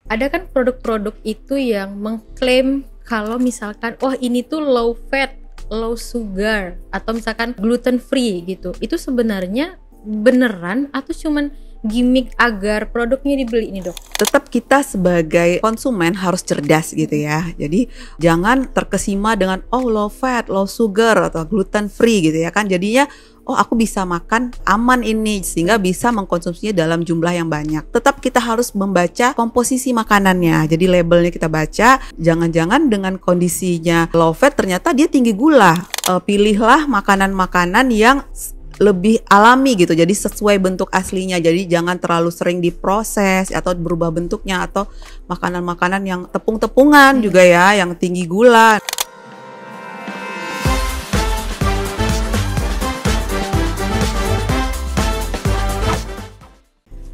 ada kan produk-produk itu yang mengklaim kalau misalkan ini tuh low fat, low sugar, atau misalkan gluten free gitu. Itu sebenarnya beneran atau cuman gimmick agar produknya dibeli ini, Dok? Tetap kita sebagai konsumen harus cerdas gitu ya. Jadi jangan terkesima dengan low fat, low sugar atau gluten free gitu ya kan. Jadinya aku bisa makan aman ini sehingga bisa mengkonsumsinya dalam jumlah yang banyak. Tetap kita harus membaca komposisi makanannya. Jadi labelnya kita baca, jangan-jangan dengan kondisinya low fat ternyata dia tinggi gula. Pilihlah makanan-makanan yang lebih alami gitu, jadi sesuai bentuk aslinya. Jadi jangan terlalu sering diproses atau berubah bentuknya, atau makanan-makanan yang tepung-tepungan juga ya, yang tinggi gula.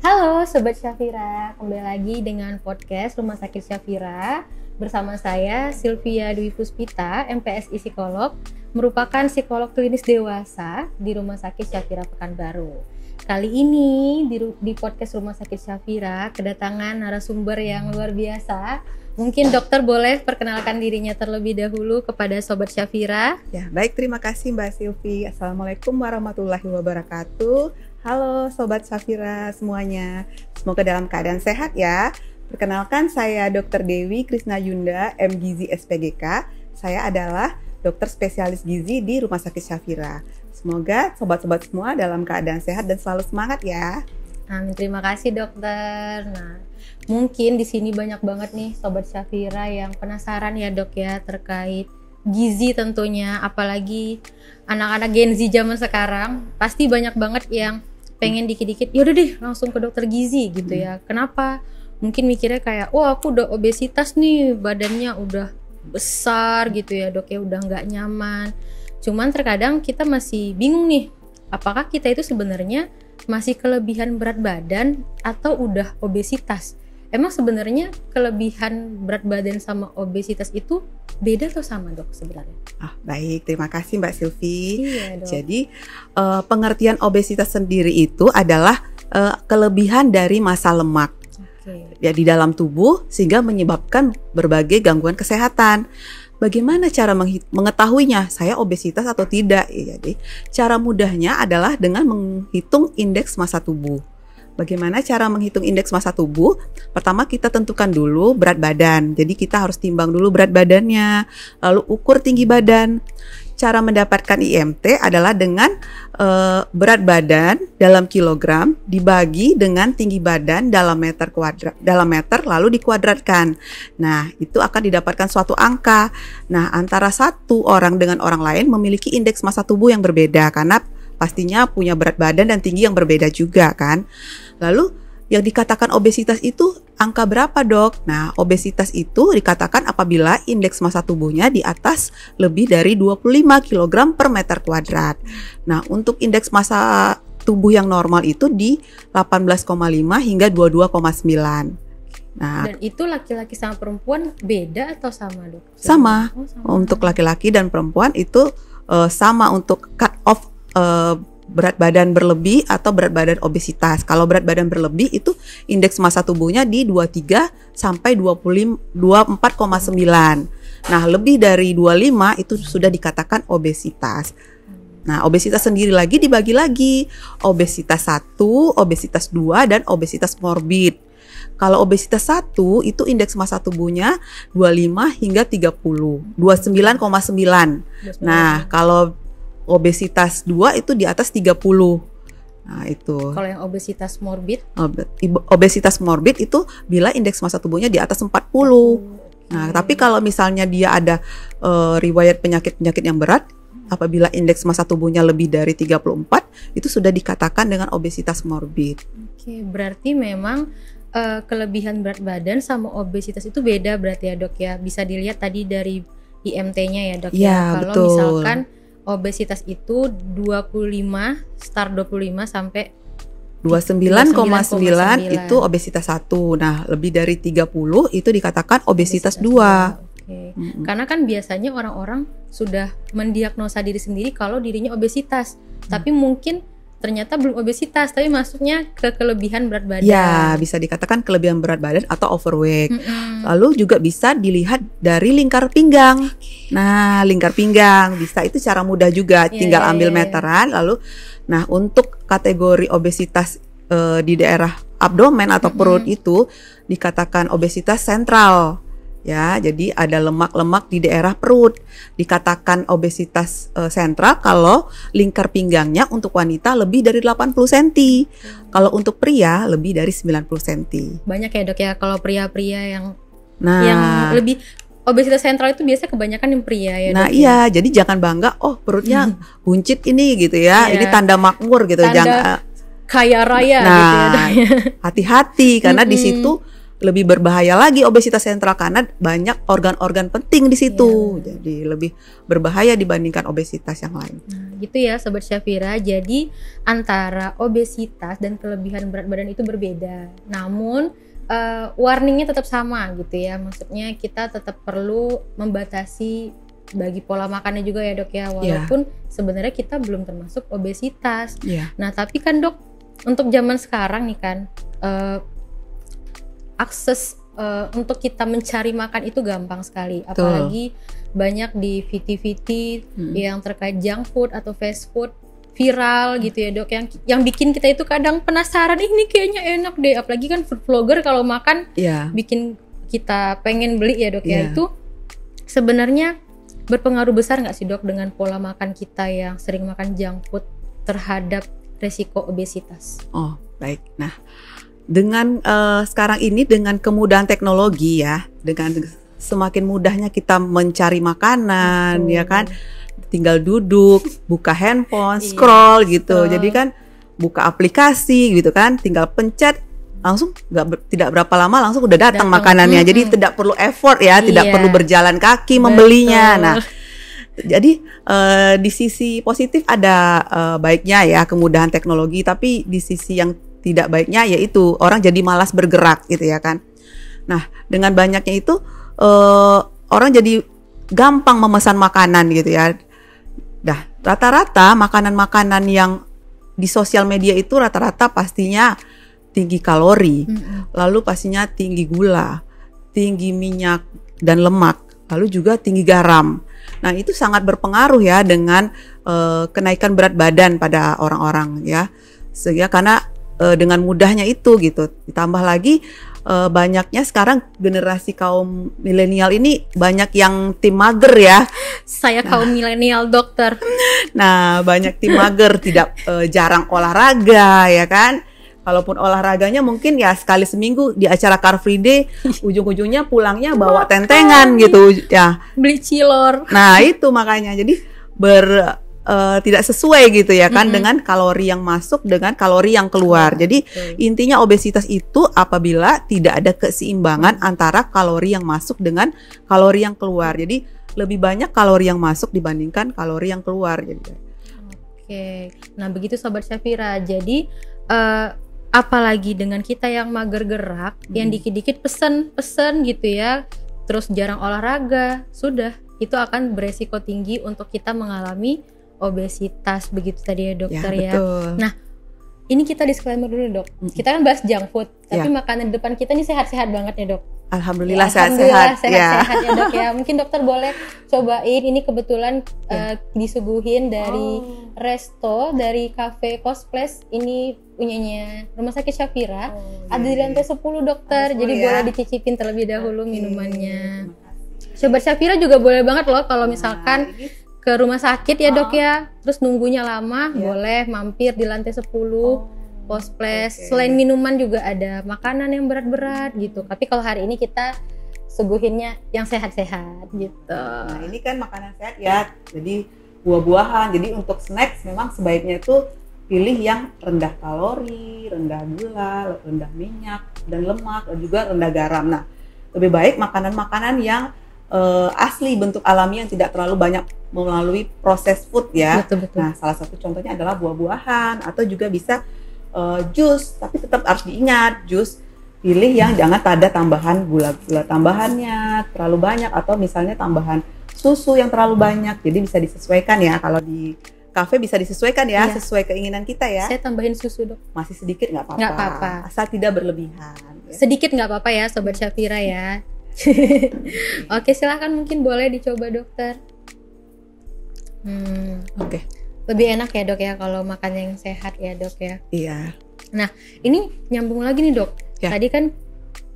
Halo Sobat Syafira, kembali lagi dengan podcast Rumah Sakit Syafira. Bersama saya Sylvia Dwi Puspita, MPSI Psikolog, merupakan psikolog klinis dewasa di Rumah Sakit Syafira Pekanbaru. Kali ini di podcast Rumah Sakit Syafira kedatangan narasumber yang luar biasa. Mungkin dokter boleh perkenalkan dirinya terlebih dahulu kepada Sobat Syafira. Ya, baik, terima kasih Mbak Sylvie. Assalamualaikum warahmatullahi wabarakatuh. Halo Sobat Syafira semuanya. Semoga dalam keadaan sehat ya. Perkenalkan, saya Dr. Dewi Krisna Yunda, MGizi SPGK. Saya adalah dokter spesialis gizi di Rumah Sakit Syafira. Semoga sobat-sobat semua dalam keadaan sehat dan selalu semangat ya. Amin, terima kasih dokter. Nah, mungkin di sini banyak banget nih Sobat Syafira yang penasaran ya dok ya terkait gizi tentunya. Apalagi anak-anak Gen Z zaman sekarang pasti banyak banget yang pengen dikit-dikit, yaudah deh langsung ke dokter gizi gitu ya. Kenapa? Mungkin mikirnya kayak, aku udah obesitas nih, badannya udah besar gitu ya dok ya, udah nggak nyaman. Cuman terkadang kita masih bingung nih, apakah kita itu sebenarnya masih kelebihan berat badan atau udah obesitas? Emang sebenarnya kelebihan berat badan sama obesitas itu beda atau sama dok sebenarnya? Baik, terima kasih Mbak Sylvie. Iya, dok. Jadi pengertian obesitas sendiri itu adalah kelebihan dari massa lemak ya di dalam tubuh sehingga menyebabkan berbagai gangguan kesehatan. Bagaimana cara mengetahuinya saya obesitas atau tidak? Jadi cara mudahnya adalah dengan menghitung indeks massa tubuh. Bagaimana cara menghitung indeks massa tubuh? Pertama kita tentukan dulu berat badan. Jadi kita harus timbang dulu berat badannya, lalu ukur tinggi badan. Cara mendapatkan IMT adalah dengan berat badan dalam kilogram dibagi dengan tinggi badan dalam meter lalu dikuadratkan. Nah, itu akan didapatkan suatu angka. Nah, antara satu orang dengan orang lain memiliki indeks massa tubuh yang berbeda karena pastinya punya berat badan dan tinggi yang berbeda juga kan. Lalu yang dikatakan obesitas itu angka berapa dok? Nah, obesitas itu dikatakan apabila indeks massa tubuhnya di atas lebih dari 25 kg per meter kuadrat. Nah, untuk indeks massa tubuh yang normal itu di 18,5 hingga 22,9. Nah, dan itu laki-laki sama perempuan beda atau sama dok? Sama. Untuk laki-laki dan perempuan itu sama untuk cut off berat badan berlebih atau berat badan obesitas. Kalau berat badan berlebih itu indeks massa tubuhnya di 23 sampai 24,9. Nah, lebih dari 25 itu sudah dikatakan obesitas. Nah, obesitas sendiri lagi dibagi lagi. Obesitas 1, obesitas 2, dan obesitas morbid. Kalau obesitas 1 itu indeks massa tubuhnya 25 hingga 30, 29,9. Nah, kalau obesitas 2 itu di atas 30. Nah, itu. Kalau yang obesitas morbid? Obesitas morbid itu bila indeks massa tubuhnya di atas 40. Nah, tapi kalau misalnya dia ada riwayat penyakit-penyakit yang berat, apabila indeks massa tubuhnya lebih dari 34, itu sudah dikatakan dengan obesitas morbid. Oke, berarti memang kelebihan berat badan sama obesitas itu beda berarti ya dok ya. Bisa dilihat tadi dari IMT-nya ya dok ya. Kalau betul. Misalkan obesitas itu 25 sampai 29,9 itu obesitas 1. Nah, lebih dari 30 itu dikatakan obesitas 2. Oke. Karena kan biasanya orang-orang sudah mendiagnosa diri sendiri kalau dirinya obesitas. Tapi mungkin ternyata belum obesitas, tapi masuknya ke kelebihan berat badan. Ya, bisa dikatakan kelebihan berat badan atau overweight. Lalu juga bisa dilihat dari lingkar pinggang. Nah, lingkar pinggang bisa, itu cara mudah juga, tinggal ambil meteran. Lalu, nah untuk kategori obesitas di daerah abdomen atau perut itu dikatakan obesitas sentral. Ya, jadi ada lemak-lemak di daerah perut. Dikatakan obesitas sentral kalau lingkar pinggangnya untuk wanita lebih dari 80 cm. Kalau untuk pria lebih dari 90 cm. Banyak ya dok ya kalau pria-pria yang lebih obesitas sentral itu biasanya kebanyakan yang pria ya. Nah dok, iya, jadi jangan bangga perutnya buncit ini gitu ya. Ini tanda makmur gitu. Tanda kaya raya gitu ya dok. Hati-hati karena di situ lebih berbahaya lagi obesitas sentral karena banyak organ-organ penting di situ. Jadi lebih berbahaya dibandingkan obesitas yang lain. Nah, gitu ya Sobat Syafira. Jadi antara obesitas dan kelebihan berat badan itu berbeda. Namun warningnya tetap sama gitu ya. Maksudnya kita tetap perlu membatasi bagi pola makannya juga ya dok ya. Walaupun sebenarnya kita belum termasuk obesitas. Nah tapi kan dok, untuk zaman sekarang nih kan akses untuk kita mencari makan itu gampang sekali. Apalagi banyak di VT-VT yang terkait junk food atau fast food viral gitu ya dok, yang bikin kita itu kadang penasaran, ini kayaknya enak deh. Apalagi kan food vlogger kalau makan bikin kita pengen beli ya dok ya. Itu sebenarnya berpengaruh besar nggak sih dok dengan pola makan kita yang sering makan junk food terhadap resiko obesitas? Oh baik, nah dengan sekarang ini dengan kemudahan teknologi ya, dengan semakin mudahnya kita mencari makanan ya kan, tinggal duduk, buka handphone, scroll gitu. Jadi kan buka aplikasi gitu kan, tinggal pencet langsung tidak berapa lama langsung udah datang makanannya. Jadi tidak perlu effort ya, tidak perlu berjalan kaki membelinya. Nah, jadi di sisi positif ada baiknya ya kemudahan teknologi, tapi di sisi yang tidak baiknya yaitu orang jadi malas bergerak gitu ya kan. Nah dengan banyaknya itu orang jadi gampang memesan makanan gitu ya. Dah rata-rata makanan-makanan yang di sosial media itu rata-rata pastinya tinggi kalori, lalu pastinya tinggi gula, tinggi minyak dan lemak, lalu juga tinggi garam. Nah itu sangat berpengaruh ya dengan kenaikan berat badan pada orang-orang ya. Sehingga karena dengan mudahnya itu gitu, ditambah lagi banyaknya sekarang generasi kaum milenial ini banyak yang tim mager ya. Saya kaum milenial dokter. Nah banyak tim mager, tidak jarang olahraga ya kan. Kalaupun olahraganya mungkin ya sekali seminggu di acara Car Free Day, ujung-ujungnya pulangnya bawa tentengan gitu ya. Beli cilor. Nah itu makanya jadi tidak sesuai gitu ya kan dengan kalori yang masuk dengan kalori yang keluar. Jadi intinya obesitas itu apabila tidak ada keseimbangan antara kalori yang masuk dengan kalori yang keluar. Jadi lebih banyak kalori yang masuk dibandingkan kalori yang keluar. Jadi. Oke. Nah begitu Sobat Syafira. Jadi apalagi dengan kita yang mager gerak, yang dikit-dikit pesen gitu ya, terus jarang olahraga, sudah itu akan beresiko tinggi untuk kita mengalami obesitas begitu tadi ya dokter ya. Nah ini kita disclaimer dulu dok. Kita kan bahas junk food, tapi makanan di depan kita ini sehat-sehat banget ya dok. Alhamdulillah sehat-sehat ya dok ya. Mungkin dokter boleh cobain, ini kebetulan disuguhin dari resto, dari cafe Cosplace, ini punyanya Rumah Sakit Syafira. Ada di lantai 10 dokter, jadi boleh dicicipin terlebih dahulu minumannya. Sobat Syafira juga boleh banget loh kalau misalkan ke rumah sakit ya dok ya, terus nunggunya lama, boleh mampir di lantai 10 Cosplace. Selain minuman juga ada makanan yang berat-berat gitu, tapi kalau hari ini kita suguhinnya yang sehat-sehat gitu. Nah ini kan makanan sehat ya, jadi buah-buahan. Jadi untuk snacks memang sebaiknya itu pilih yang rendah kalori, rendah gula, rendah minyak dan lemak, dan juga rendah garam. Nah lebih baik makanan-makanan yang asli, bentuk alami, yang tidak terlalu banyak melalui proses food ya. Betul. Nah salah satu contohnya adalah buah-buahan, atau juga bisa jus, tapi tetap harus diingat jus pilih yang jangan ada tambahan gula-gula tambahannya terlalu banyak, atau misalnya tambahan susu yang terlalu banyak. Jadi bisa disesuaikan ya kalau di kafe bisa disesuaikan ya, Iya. sesuai keinginan kita ya. Saya tambahin susu dok. Masih sedikit nggak apa-apa. Nggak apa-apa. Asal tidak berlebihan. Ya. Sedikit nggak apa-apa ya Sobat Syafira ya. Oke, silahkan mungkin boleh dicoba dokter. Oke. Lebih enak ya dok ya kalau makan yang sehat ya dok ya. Iya. Nah ini nyambung lagi nih dok. Ya. Tadi kan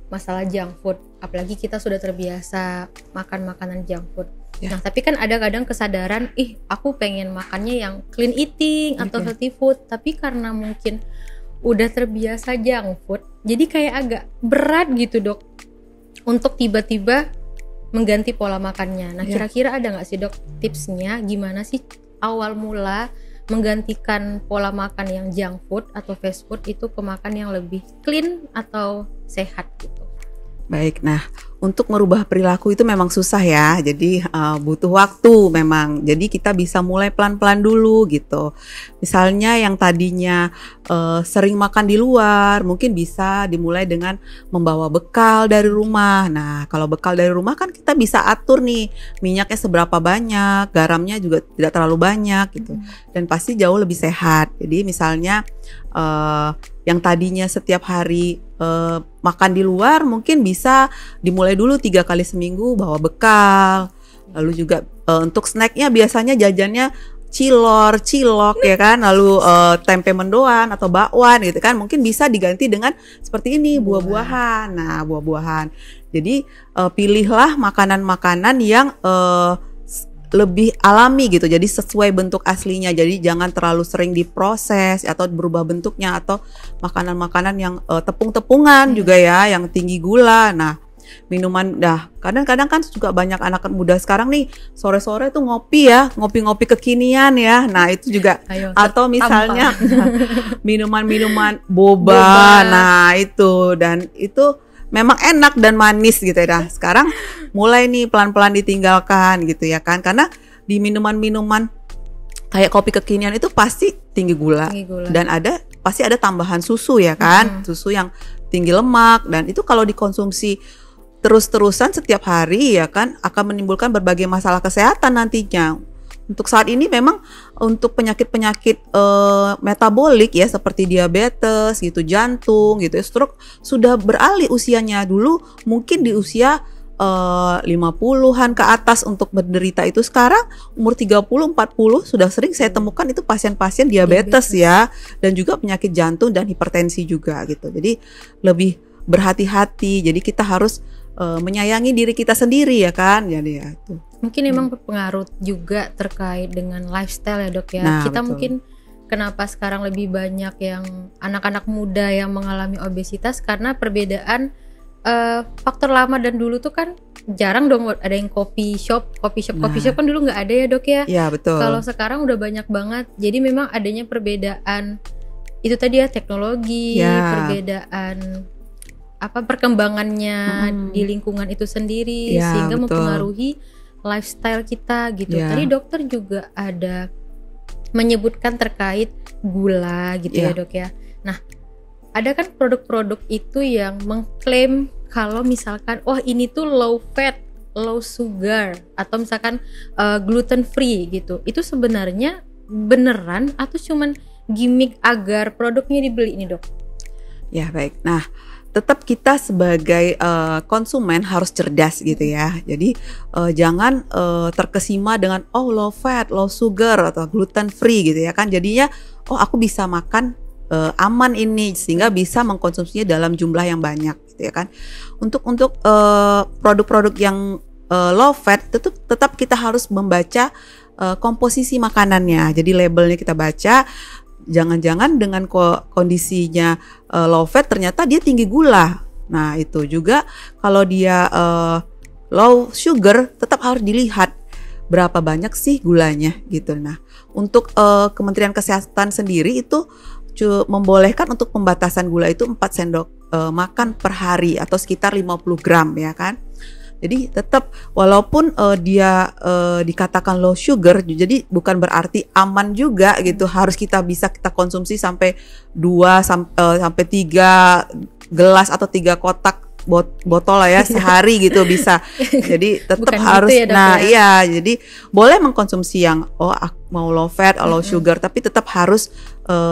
masalah junk food, apalagi kita sudah terbiasa makan makanan junk food. Ya. Nah tapi kan ada kadang kesadaran, aku pengen makannya yang clean eating atau Oke. healthy food. Tapi karena mungkin udah terbiasa junk food, jadi kayak agak berat gitu dok untuk tiba-tiba mengganti pola makannya. Nah Ya. kira-kira ada nggak sih dok tipsnya gimana sih awal mula menggantikan pola makan yang junk food atau fast food itu ke makan yang lebih clean atau sehat gitu? Baik, nah untuk merubah perilaku itu memang susah ya, jadi butuh waktu memang. Jadi kita bisa mulai pelan-pelan dulu gitu. Misalnya yang tadinya sering makan di luar, mungkin bisa dimulai dengan membawa bekal dari rumah. Nah kalau bekal dari rumah kan kita bisa atur nih minyaknya seberapa banyak, garamnya juga tidak terlalu banyak gitu. Dan pasti jauh lebih sehat. Jadi misalnya yang tadinya setiap hari makan di luar mungkin bisa dimulai dulu 3 kali seminggu bawa bekal. Lalu juga untuk snacknya biasanya jajannya cilor, cilok ya kan, lalu tempe mendoan atau bakwan gitu kan, mungkin bisa diganti dengan seperti ini buah-buahan. Nah buah-buahan. Jadi pilihlah makanan-makanan yang lebih alami gitu, jadi sesuai bentuk aslinya. Jadi jangan terlalu sering diproses atau berubah bentuknya, atau makanan-makanan yang tepung-tepungan juga ya, yang tinggi gula. Nah minuman, kadang-kadang kan juga banyak anak muda sekarang nih sore-sore tuh ngopi ya, ngopi-ngopi kekinian ya. Nah itu juga atau misalnya minuman-minuman boba. Nah itu, dan itu memang enak dan manis gitu ya. Sekarang mulai nih pelan-pelan ditinggalkan gitu ya kan, karena di minuman-minuman kayak kopi kekinian itu pasti tinggi gula. Dan pasti ada tambahan susu ya kan, susu yang tinggi lemak, dan itu kalau dikonsumsi terus-terusan setiap hari ya kan akan menimbulkan berbagai masalah kesehatan nantinya. Untuk saat ini memang untuk penyakit-penyakit metabolik ya seperti diabetes gitu, jantung gitu, stroke sudah beralih usianya. Dulu mungkin di usia 50-an ke atas untuk menderita itu, sekarang umur 30-40 sudah sering saya temukan itu pasien-pasien diabetes ya, dan juga penyakit jantung dan hipertensi juga gitu. Jadi lebih berhati-hati. Jadi kita harus menyayangi diri kita sendiri ya kan. Jadi ya itu. Mungkin emang berpengaruh juga terkait dengan lifestyle ya dok ya. Nah, kita betul. mungkin kenapa sekarang lebih banyak yang anak-anak muda yang mengalami obesitas karena perbedaan faktor lama dan dulu tuh kan jarang dong ada yang coffee shop kan dulu nggak ada ya dok ya. Iya betul. Kalau sekarang udah banyak banget. Jadi memang adanya perbedaan itu tadi ya, teknologi, perbedaan perkembangannya di lingkungan itu sendiri sehingga betul. mempengaruhi lifestyle kita gitu. Tadi dokter juga ada menyebutkan terkait gula gitu ya dok ya. Nah ada kan produk-produk itu yang mengklaim kalau misalkan ini tuh low fat, low sugar, atau misalkan gluten free gitu. Itu sebenarnya beneran atau cuman gimmick agar produknya dibeli ini dok? Ya baik. Nah tetap kita sebagai konsumen harus cerdas gitu ya. Jadi jangan terkesima dengan low fat, low sugar atau gluten free gitu ya kan. Jadinya aku bisa makan aman ini, sehingga bisa mengkonsumsinya dalam jumlah yang banyak gitu ya kan. Untuk produk-produk yang low fat tetap kita harus membaca komposisi makanannya. Jadi labelnya kita baca. Jangan-jangan dengan kondisinya low fat ternyata dia tinggi gula. Nah itu juga kalau dia low sugar tetap harus dilihat berapa banyak sih gulanya gitu. Nah untuk Kementerian Kesehatan sendiri itu membolehkan untuk pembatasan gula itu 4 sendok makan per hari atau sekitar 50 gram ya kan. Jadi tetap walaupun dia dikatakan low sugar, jadi bukan berarti aman juga gitu. Harus kita konsumsi sampai 2 sampai 3 gelas atau 3 kotak botol lah ya sehari gitu bisa. Jadi tetap harus gitu ya, nah iya, jadi boleh mengkonsumsi yang mau low fat, low sugar, tapi tetap harus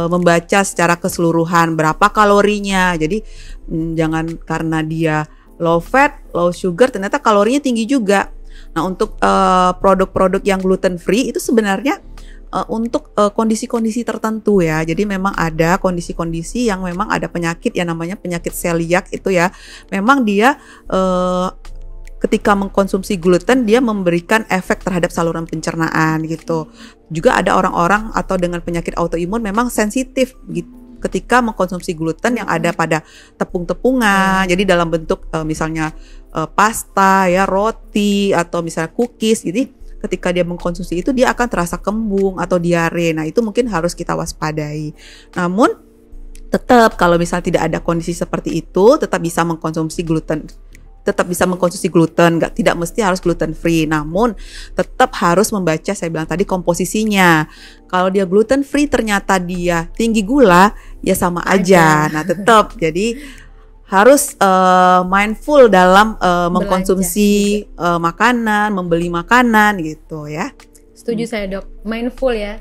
membaca secara keseluruhan berapa kalorinya. Jadi jangan karena dia low fat, low sugar ternyata kalorinya tinggi juga. Nah, untuk produk-produk yang gluten free itu sebenarnya untuk kondisi-kondisi tertentu ya. Jadi memang ada kondisi-kondisi yang memang ada penyakit yang namanya penyakit celiac itu ya. Memang dia ketika mengkonsumsi gluten dia memberikan efek terhadap saluran pencernaan gitu. Juga ada orang-orang atau dengan penyakit autoimun memang sensitif gitu ketika mengkonsumsi gluten yang ada pada tepung-tepungan. Jadi dalam bentuk misalnya pasta ya, roti atau misalnya cookies. Jadi ketika dia mengkonsumsi itu dia akan terasa kembung atau diare. Nah, itu mungkin harus kita waspadai. Namun tetap kalau misalnya tidak ada kondisi seperti itu, tetap bisa mengkonsumsi gluten. Tidak mesti harus gluten free. Namun tetap harus membaca, saya bilang tadi, komposisinya. Kalau dia gluten free ternyata dia tinggi gula, ya sama aja. Nah, tetap jadi harus mindful dalam mengkonsumsi makanan, membeli makanan gitu ya. Setuju saya, Dok. Mindful ya,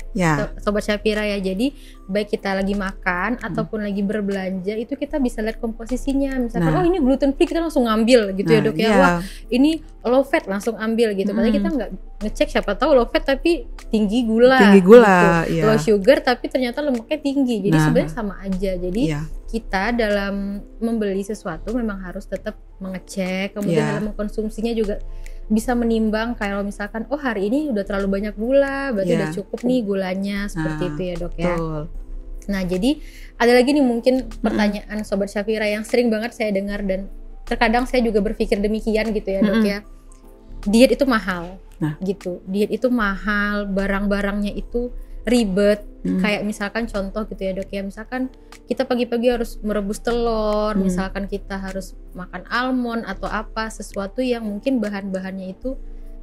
Sobat Syafira ya. Jadi baik kita lagi makan ataupun lagi berbelanja itu kita bisa lihat komposisinya. Misalkan ini gluten free, kita langsung ngambil gitu ya, Dok ya. Wah, ini low fat, langsung ambil gitu. Padahal kita nggak ngecek, siapa tahu low fat tapi tinggi gula gitu. Low sugar tapi ternyata lemaknya tinggi. Jadi sebenarnya sama aja. Jadi kita dalam membeli sesuatu memang harus tetap mengecek, kemudian dalam mengkonsumsinya juga bisa menimbang kalau misalkan hari ini udah terlalu banyak gula, berarti udah cukup nih gulanya, seperti itu ya, Dok ya. Nah, jadi ada lagi nih mungkin pertanyaan Sobat Syafira yang sering banget saya dengar dan terkadang saya juga berpikir demikian gitu ya, Dok ya. Diet itu mahal gitu. Diet itu mahal, barang-barangnya itu ribet. Kayak misalkan contoh gitu ya, Dok ya, misalkan kita pagi-pagi harus merebus telur, misalkan kita harus makan almond atau apa, sesuatu yang mungkin bahan-bahannya itu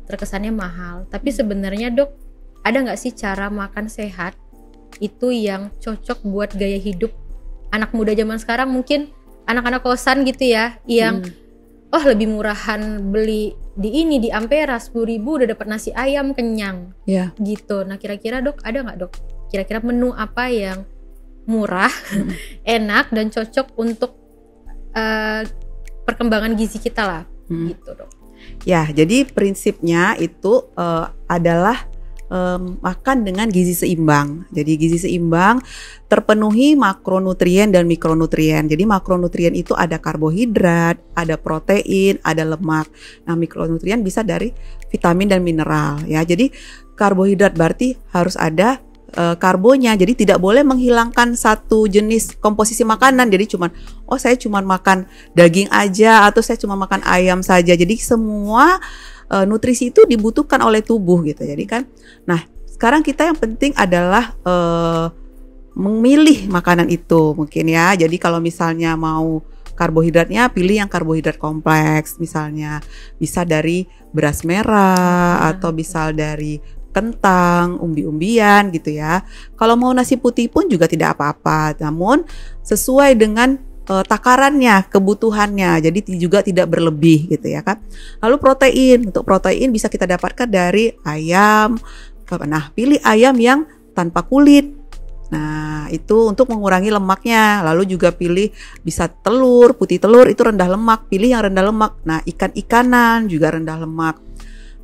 terkesannya mahal. Tapi sebenarnya, Dok, ada nggak sih cara makan sehat itu yang cocok buat gaya hidup anak muda zaman sekarang, mungkin anak-anak kosan gitu ya, yang lebih murahan beli di Ampera 10.000 udah dapat nasi ayam kenyang gitu. Nah, kira-kira, Dok, ada nggak, Dok, kira-kira menu apa yang murah, enak dan cocok untuk perkembangan gizi kita lah gitu, Dok. Ya, jadi prinsipnya itu adalah makan dengan gizi seimbang. Jadi gizi seimbang terpenuhi makronutrien dan mikronutrien. Jadi makronutrien itu ada karbohidrat, ada protein, ada lemak. Nah, mikronutrien bisa dari vitamin dan mineral ya. Jadi karbohidrat berarti harus ada karbonya. Jadi tidak boleh menghilangkan satu jenis komposisi makanan. Jadi saya cuma makan daging aja atau saya cuma makan ayam saja. Jadi semua nutrisi itu dibutuhkan oleh tubuh gitu. Jadi kan, nah sekarang kita yang penting adalah memilih makanan itu mungkin ya. Jadi kalau misalnya mau karbohidratnya, pilih yang karbohidrat kompleks, misalnya bisa dari beras merah atau bisa dari kentang, umbi-umbian gitu ya. Kalau mau nasi putih pun juga tidak apa-apa, namun sesuai dengan takarannya, kebutuhannya, jadi juga tidak berlebih gitu ya kan. Lalu protein, untuk protein bisa kita dapatkan dari ayam. Nah, pilih ayam yang tanpa kulit. Nah, itu untuk mengurangi lemaknya. Lalu juga pilih bisa telur, putih telur itu rendah lemak, pilih yang rendah lemak. Nah, ikan-ikanan juga rendah lemak.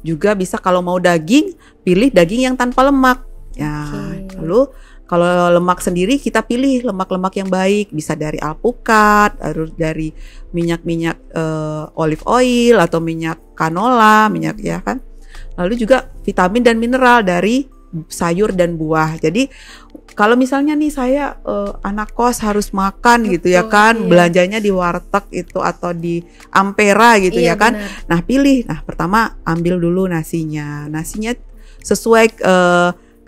Juga bisa kalau mau daging, pilih daging yang tanpa lemak. Ya, lalu kalau lemak sendiri kita pilih lemak-lemak yang baik, bisa dari alpukat, dari minyak-minyak olive oil atau minyak canola, minyak ya kan. Lalu juga vitamin dan mineral dari sayur dan buah. Jadi kalau misalnya nih saya anak kos harus makan gitu ya kan, belanjanya di warteg itu atau di Ampera gitu ya kan. Bener. Nah, pilih. Nah, pertama ambil dulu nasinya. Nasinya sesuai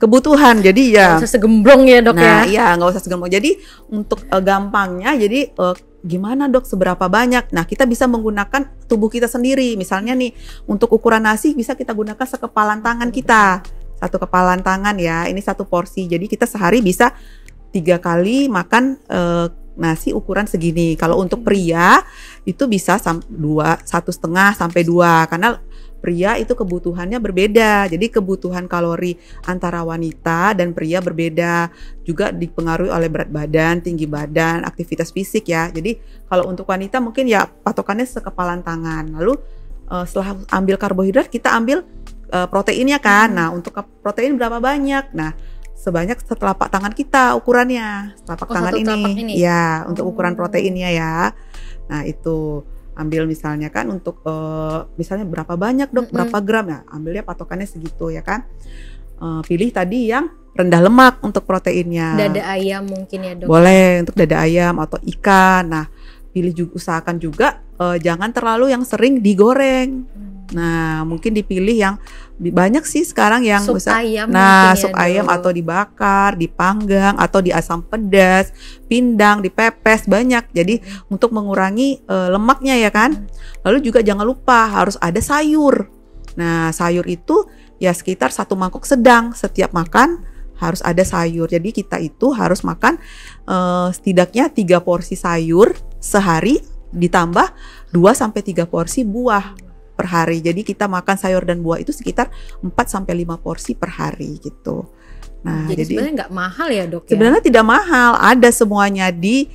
kebutuhan, jadi ya nggak usah segemblong ya, Dok. Nah, iya nggak usah segemblong. Jadi untuk gampangnya, jadi gimana, Dok, seberapa banyak? Nah, kita bisa menggunakan tubuh kita sendiri. Misalnya nih, untuk ukuran nasi bisa kita gunakan sekepalan tangan kita, satu kepalan tangan ya. Ini satu porsi. Jadi kita sehari bisa 3 kali makan nasi ukuran segini. Kalau untuk pria itu bisa 1,5 sampai 2, karena pria itu kebutuhannya berbeda. Jadi kebutuhan kalori antara wanita dan pria berbeda. Juga dipengaruhi oleh berat badan, tinggi badan, aktivitas fisik ya. Jadi kalau untuk wanita mungkin ya patokannya sekepalan tangan. Lalu setelah ambil karbohidrat kita ambil proteinnya kan. Nah, untuk protein berapa banyak? Nah, sebanyak setelapak tangan kita ukurannya. Telapak tangan ini. Ya, untuk ukuran proteinnya ya. Nah, itu ambil misalnya kan untuk misalnya berapa banyak dok, berapa gram ya, ambilnya patokannya segitu ya kan. Pilih tadi yang rendah lemak untuk proteinnya. Dada ayam mungkin ya dok. Boleh untuk dada ayam atau ikan. Nah, pilih juga, usahakan juga jangan terlalu yang sering digoreng. Nah, mungkin dipilih yang banyak sih sekarang yang sup ayam. Nah, sup ayam atau dibakar, dipanggang atau di asam pedas, pindang, dipepes banyak. Jadi untuk mengurangi lemaknya ya kan. Lalu juga jangan lupa harus ada sayur. Nah, sayur itu ya sekitar 1 mangkok sedang setiap makan harus ada sayur. Jadi kita itu harus makan setidaknya 3 porsi sayur sehari ditambah 2 sampai 3 porsi buah per hari. Jadi kita makan sayur dan buah itu sekitar 4 sampai 5 porsi per hari gitu. Nah, jadi sebenarnya nggak mahal ya dok ya? Sebenarnya tidak mahal, ada semuanya di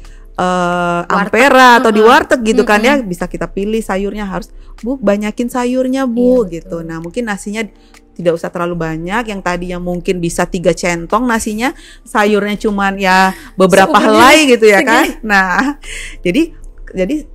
Ampera atau di warteg gitu kan ya. Bisa kita pilih sayurnya, harus Bu banyakin sayurnya Bu gitu. Nah, mungkin nasinya tidak usah terlalu banyak. Yang tadi yang mungkin bisa 3 centong nasinya, sayurnya cuman ya beberapa helai gitu ya kan. Nah, jadi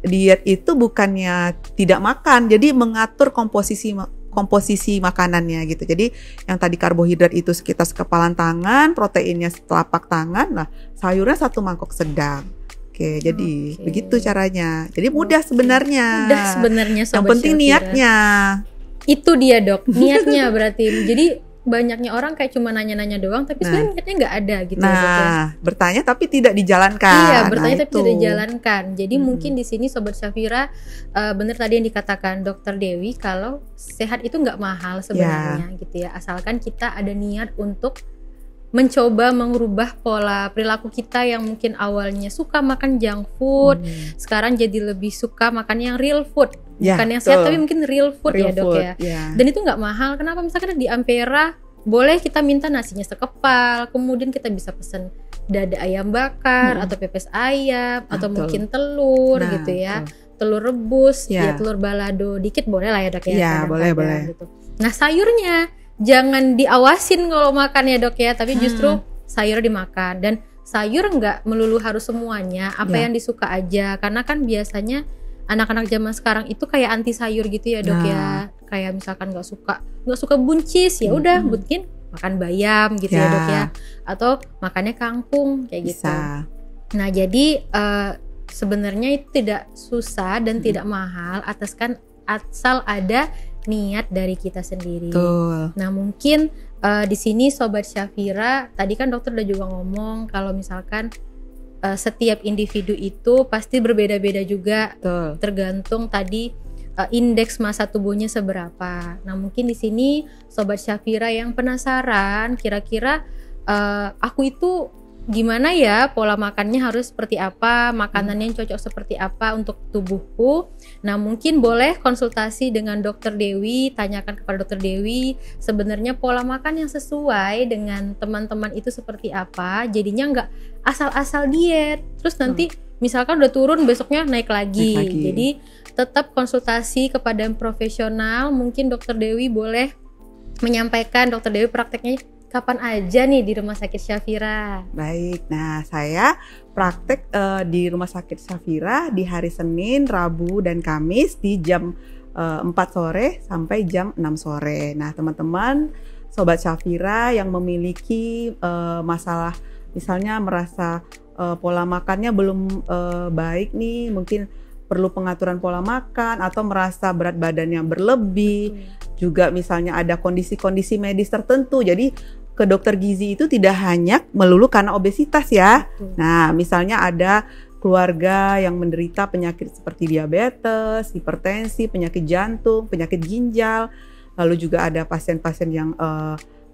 diet itu bukannya tidak makan, jadi mengatur komposisi makanannya gitu. Jadi yang tadi karbohidrat itu sekitar sekepalan tangan, proteinnya setelapak tangan, nah sayurnya 1 mangkok sedang. Oke, jadi begitu caranya. Jadi mudah sebenarnya. Mudah sebenarnya. Yang penting niatnya. Itu dia dok, niatnya berarti. Jadi banyaknya orang kayak cuma nanya-nanya doang, tapi sebenarnya niatnya nggak ada gitu. Nah, bertanya tapi tidak dijalankan. Iya, bertanya tapi tidak dijalankan. Jadi mungkin di sini Sobat Syafira, bener tadi yang dikatakan Dokter Dewi, kalau sehat itu nggak mahal sebenarnya gitu ya. Asalkan kita ada niat untuk mencoba mengubah pola perilaku kita yang mungkin awalnya suka makan junk food, sekarang jadi lebih suka makan yang real food. Bukan yang sehat tapi mungkin real food ya dok ya. Dan itu nggak mahal. Kenapa? Misalkan di Ampera boleh kita minta nasinya sekepal, kemudian kita bisa pesen dada ayam bakar atau pepes ayam atau mungkin telur gitu ya. Telur rebus, ya telur balado dikit boleh lah ya dok ya. Iya, boleh gitu. Nah, sayurnya jangan diawasin kalau makan ya dok ya, tapi justru sayur dimakan. Dan sayur nggak melulu harus semuanya, apa yang disuka aja. Karena kan biasanya anak-anak zaman sekarang itu kayak anti sayur gitu ya dok ya. Kayak misalkan nggak suka buncis, ya udah mungkin makan bayam gitu ya dok ya. Atau makannya kangkung kayak gitu. Nah jadi sebenarnya itu tidak susah dan tidak mahal, asal ada niat dari kita sendiri. Nah mungkin di sini Sobat Syafira, tadi kan dokter udah juga ngomong kalau misalkan setiap individu itu pasti berbeda-beda juga, tergantung tadi indeks massa tubuhnya seberapa. Nah mungkin di sini Sobat Syafira yang penasaran, kira-kira aku itu gimana ya, pola makannya harus seperti apa, makanan yang cocok seperti apa untuk tubuhku. Nah mungkin boleh konsultasi dengan Dokter Dewi, tanyakan kepada Dokter Dewi sebenarnya pola makan yang sesuai dengan teman-teman itu seperti apa. Jadinya nggak asal-asal diet, terus nanti misalkan udah turun besoknya naik lagi. Jadi tetap konsultasi kepada yang profesional. Mungkin Dokter Dewi boleh menyampaikan, Dokter Dewi prakteknya kapan aja nih di Rumah Sakit Syafira? Baik, nah saya praktek di Rumah Sakit Syafira di hari Senin, Rabu, dan Kamis di jam 4 sore sampai jam 6 sore. Nah teman-teman Sobat Syafira yang memiliki masalah, misalnya merasa pola makannya belum baik nih, mungkin perlu pengaturan pola makan atau merasa berat badannya berlebih, juga misalnya ada kondisi-kondisi medis tertentu. Jadi ke dokter gizi itu tidak hanya melulu karena obesitas ya. Nah, misalnya ada keluarga yang menderita penyakit seperti diabetes, hipertensi, penyakit jantung, penyakit ginjal, lalu juga ada pasien-pasien yang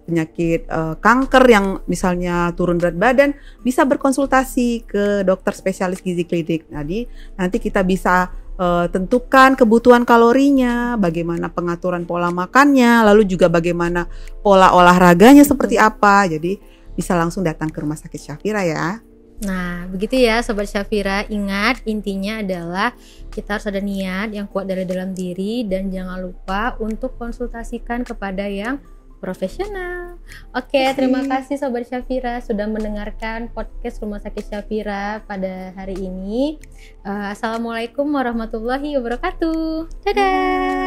penyakit kanker yang misalnya turun berat badan, bisa berkonsultasi ke dokter spesialis gizi klinik. Jadi nanti kita bisa tentukan kebutuhan kalorinya, bagaimana pengaturan pola makannya, lalu juga bagaimana pola olahraganya seperti apa. Jadi bisa langsung datang ke Rumah Sakit Syafira ya. Nah, begitu ya Sobat Syafira. Ingat, intinya adalah kita harus ada niat yang kuat dari dalam diri, dan jangan lupa untuk konsultasikan kepada yang profesional. Oke, terima kasih Sobat Syafira sudah mendengarkan podcast Rumah Sakit Syafira pada hari ini. Assalamualaikum warahmatullahi wabarakatuh. Dadah.